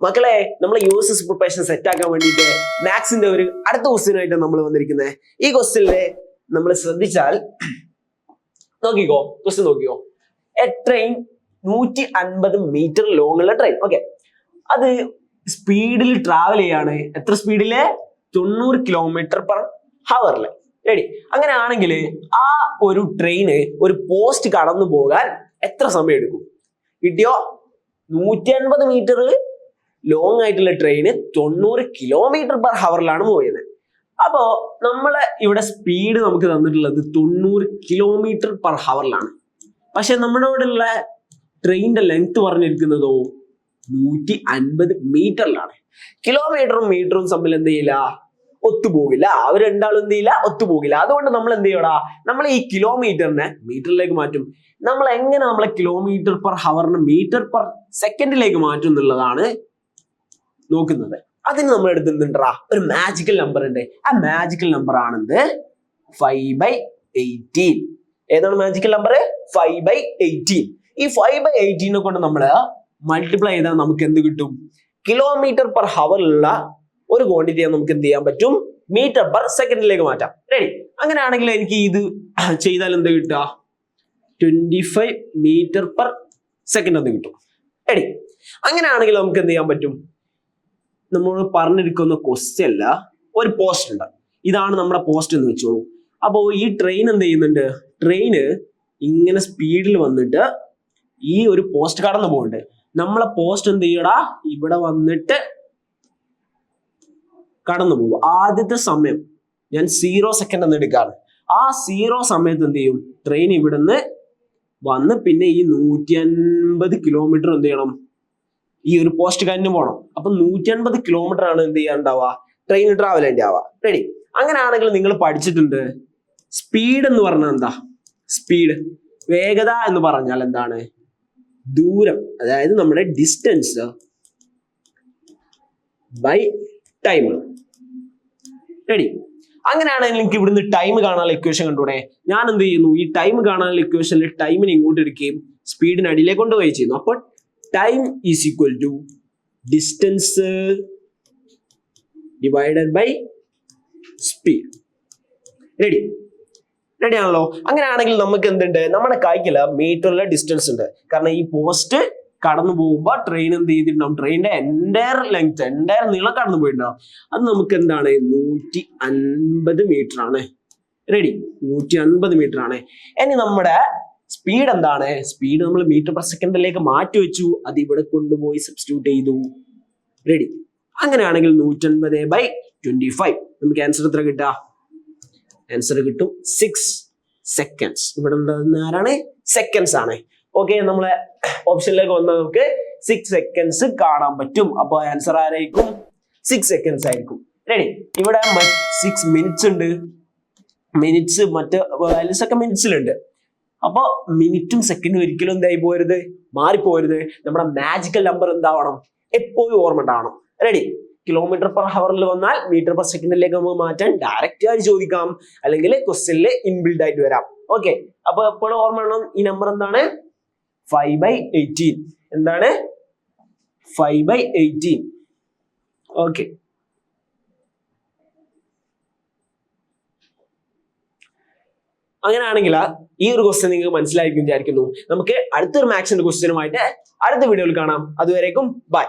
മക്കളെ, നമ്മൾ uses preparation set ആക്കാൻ വേണ്ടിയിട്ട് മാത്സിന്റെ ഒരു അടുത്ത ക്വസ്റ്റ്യനായിട്ട് നമ്മൾ വന്നിരിക്കുന്നത്. ഈ ക്വസ്റ്റ്യനില് നമ്മൾ ശ്രദ്ധിച്ചാൽ നോക്കിക്കോ, ക്വസ്റ്റ്യൻ നോക്കിക്കോ. എ ട്രെയിൻ 150 മീറ്റർ ലോങ് ഉള്ള ട്രെയിൻ. ഓക്കെ, അത് സ്പീഡിൽ ട്രാവൽ ചെയ്യാണ്. എത്ര സ്പീഡില്? 90 കിലോമീറ്റർ പെർ ഹവറില്. റെഡി? അങ്ങനെ ആണെങ്കിൽ ആ ഒരു ട്രെയിന് ഒരു പോസ്റ്റ് കടന്നു പോകാൻ എത്ര സമയം എടുക്കും? കിട്ടിയോ? 150 മീറ്റർ ലോങ് ആയിട്ടുള്ള ട്രെയിന് 90 കിലോമീറ്റർ പെർ ഹവറിലാണ് പോയത്. അപ്പോ നമ്മളെ ഇവിടെ സ്പീഡ് നമുക്ക് തന്നിട്ടുള്ളത് 90 കിലോമീറ്റർ പെർ ഹവറിലാണ്. പക്ഷെ നമ്മുടെ ഇവിടെയുള്ള ട്രെയിനിന്റെ ലെങ്ത് പറഞ്ഞിരിക്കുന്നതോ 150 മീറ്ററിലാണ്. കിലോമീറ്ററും മീറ്ററും തമ്മിൽ എന്ത് ചെയ്യില്ല? ഒത്തുപോകില്ല. അവർ രണ്ടാളും എന്ത് ചെയ്യില്ല? ഒത്തുപോകില്ല. അതുകൊണ്ട് നമ്മൾ എന്ത് ചെയ്യടാ? നമ്മൾ ഈ കിലോമീറ്ററിനെ മീറ്ററിലേക്ക് മാറ്റും. നമ്മൾ എങ്ങനെ നമ്മളെ കിലോമീറ്റർ പെർ ഹവറിന് മീറ്റർ പെർ സെക്കൻഡിലേക്ക് മാറ്റും എന്നുള്ളതാണ് നോക്കുന്നത്. അതിന് നമ്മൾ എടുക്കുന്നുണ്ടാ ഒരു മാജിക്കൽ നമ്പർ ഉണ്ട്. ആ മാജിക്കൽ നമ്പർ ആണെന്ത്? 5/18. ഏതാണ് മാജിക്കൽ നമ്പർ? 5/18. ഈ 5/18 കൊണ്ട് നമ്മൾ മൾട്ടിപ്ലൈ ചെയ്താൽ നമുക്ക് എന്ത് കിട്ടും? കിലോമീറ്റർ പെർ ഹവറിലുള്ള ഒരു ക്വാണ്ടിറ്റിയെ നമുക്ക് എന്ത് ചെയ്യാൻ പറ്റും? മീറ്റർ പെർ സെക്കൻഡിലേക്ക് മാറ്റാം. റെഡി? അങ്ങനെയാണെങ്കിൽ എനിക്ക് ഇത് ചെയ്താൽ എന്ത് കിട്ടുക? 25 മീറ്റർ പെർ സെക്കൻഡ് എന്ന് കിട്ടും. റെഡി? അങ്ങനെയാണെങ്കിൽ നമുക്ക് എന്ത് ചെയ്യാൻ പറ്റും? നമ്മൾ പറഞ്ഞിരിക്കുന്ന ക്വസ്റ്റ്യൻ അല്ല, ഒരു പോസ്റ്റ് ഉണ്ട്. ഇതാണ് നമ്മുടെ പോസ്റ്റ് എന്ന് വെച്ചോളൂ. അപ്പോൾ ഈ ട്രെയിൻ എന്ത് ചെയ്യുന്നുണ്ട്? ട്രെയിന് ഇങ്ങനെ സ്പീഡിൽ വന്നിട്ട് ഈ ഒരു പോസ്റ്റ് കടന്നു പോകുന്നുണ്ട്. നമ്മളെ പോസ്റ്റ് എന്ത് ചെയ്യടാ? ഇവിടെ വന്നിട്ട് കടന്നു പോകും. ആദ്യത്തെ സമയം ഞാൻ 0 സെക്കൻഡ് എന്ന് എടുക്കാണ്. ആ 0 സമയത്ത് എന്ത് ചെയ്യും? ട്രെയിൻ ഇവിടുന്ന് വന്ന് പിന്നെ ഈ 150 കിലോമീറ്റർ എന്ത് ചെയ്യണം? ഈ ഒരു പോസ്റ്റ് കഴിഞ്ഞു പോകണം. അപ്പൊ 150 കിലോമീറ്റർ ആണ് എന്ത് ചെയ്യാണ്ടാവുക? ട്രെയിൻ ട്രാവൽ ചെയ്യാണ്ടാവുക. റെഡി? അങ്ങനെയാണെങ്കിൽ നിങ്ങൾ പഠിച്ചിട്ടുണ്ട് സ്പീഡ് എന്ന് പറഞ്ഞാൽ എന്താ? സ്പീഡ്, വേഗത എന്ന് പറഞ്ഞാൽ എന്താണ്? ദൂരം, അതായത് നമ്മുടെ ഡിസ്റ്റൻസ് ബൈ ടൈം. റെഡി? അങ്ങനെയാണെങ്കിൽ എനിക്ക് ഇവിടുന്ന് ടൈം കാണാനുള്ള ഇക്വേഷൻ കണ്ടൂടെ? ഞാൻ എന്ത് ചെയ്യുന്നു? ഈ ടൈം കാണാനുള്ള ഇക്വേഷനിൽ ടൈമിനെ ഇങ്ങോട്ട് എടുക്കുകയും സ്പീഡിന് അടിയിലേക്ക് കൊണ്ടുപോയി ചെയ്യുന്നു. അപ്പോൾ time is equal to distance divided by speed. Ready? Ready ആണല്ലോ? അങ്ങനെയാണെങ്കിൽ നമുക്ക് എന്തുണ്ട്? നമ്മുടെ കൈക്കില് മീറ്ററിലെ ഡിസ്റ്റൻസ് ഉണ്ട്. കാരണം ഈ പോസ്റ്റ് കടന്നു പോകുമ്പോൾ ട്രെയിൻ എന്ത് ചെയ്തിട്ടുണ്ടാവും? ട്രെയിനിന്റെ എൻറ്റയർ ലെങ്ത്, എൻറ്റയർ നീളം കടന്നു പോയിട്ടുണ്ടാവും. അത് നമുക്ക് എന്താണ്? 150 മീറ്റർ ആണ്. റെഡി? 150 മീറ്റർ ആണ്. ഇനി നമ്മുടെ സ്പീഡ് എന്താണ്? സ്പീഡ് നമ്മൾ മീറ്റർ പെർ സെക്കൻഡിലേക്ക് മാറ്റി വെച്ചു. അത് ഇവിടെ കൊണ്ടുപോയി സബ്സ്റ്റിറ്റ്യൂട്ട് ചെയ്തു. റെഡി? അങ്ങനെയാണെങ്കിൽ 150/25 നമുക്ക് ആൻസർ എത്ര കിട്ടുക? ആൻസർ കിട്ടും 6 സെക്കൻഡ്സ്. ഇവിടെ ഉണ്ടാകുന്ന ആരാണ്? സെക്കൻഡ്സ് ആണ്. ഓക്കെ, നമ്മളെ ഓപ്ഷനിലേക്ക് വന്നാൽ നമുക്ക് 6 സെക്കൻഡ്സ് കാണാൻ പറ്റും. അപ്പൊ ആൻസർ ആരായിരിക്കും? 6 സെക്കൻഡ്സ് ആയിരിക്കും. റെഡി? ഇവിടെ 6 മിനിറ്റ്സ് ഉണ്ട്. മിനിറ്റ്സ് മറ്റ് വാല്യൂസ് ഒക്കെ മിനിറ്റ്സിലുണ്ട്. അപ്പൊ മിനിറ്റും സെക്കൻഡും ഒരിക്കലും എന്തായി പോരുത്? മാറിപ്പോരുത്. നമ്മുടെ മാജിക്കൽ നമ്പർ എന്താവണം? എപ്പോഴും ഓർമ്മ ഉണ്ടാവണം. റെഡി? കിലോമീറ്റർ പെർ ഹവറിൽ വന്നാൽ മീറ്റർ പെർ സെക്കൻഡിലേക്ക് നമുക്ക് മാറ്റാൻ ഡയറക്റ്റ് ആയി ചോദിക്കാം, അല്ലെങ്കിൽ ക്വസ്റ്റ്യനിൽ ഇൻബിൽഡ് ആയിട്ട് വരാം. ഓക്കെ, അപ്പൊ എപ്പോഴും ഓർമ്മ വേണം ഈ നമ്പർ എന്താണ്? 5/18. എന്താണ്? 5/18. ഓക്കെ, അങ്ങനെയാണെങ്കിൽ ഈ ഒരു ക്വസ്റ്റ്യൻ നിങ്ങൾക്ക് മനസ്സിലായിരിക്കും വിചാരിക്കുന്നു. നമുക്ക് അടുത്തൊരു മാത്സിന്റെ ക്വസ്റ്റ്യനുമായിട്ട് അടുത്ത വീഡിയോയിൽ കാണാം. അതുവരേക്കും ബൈ.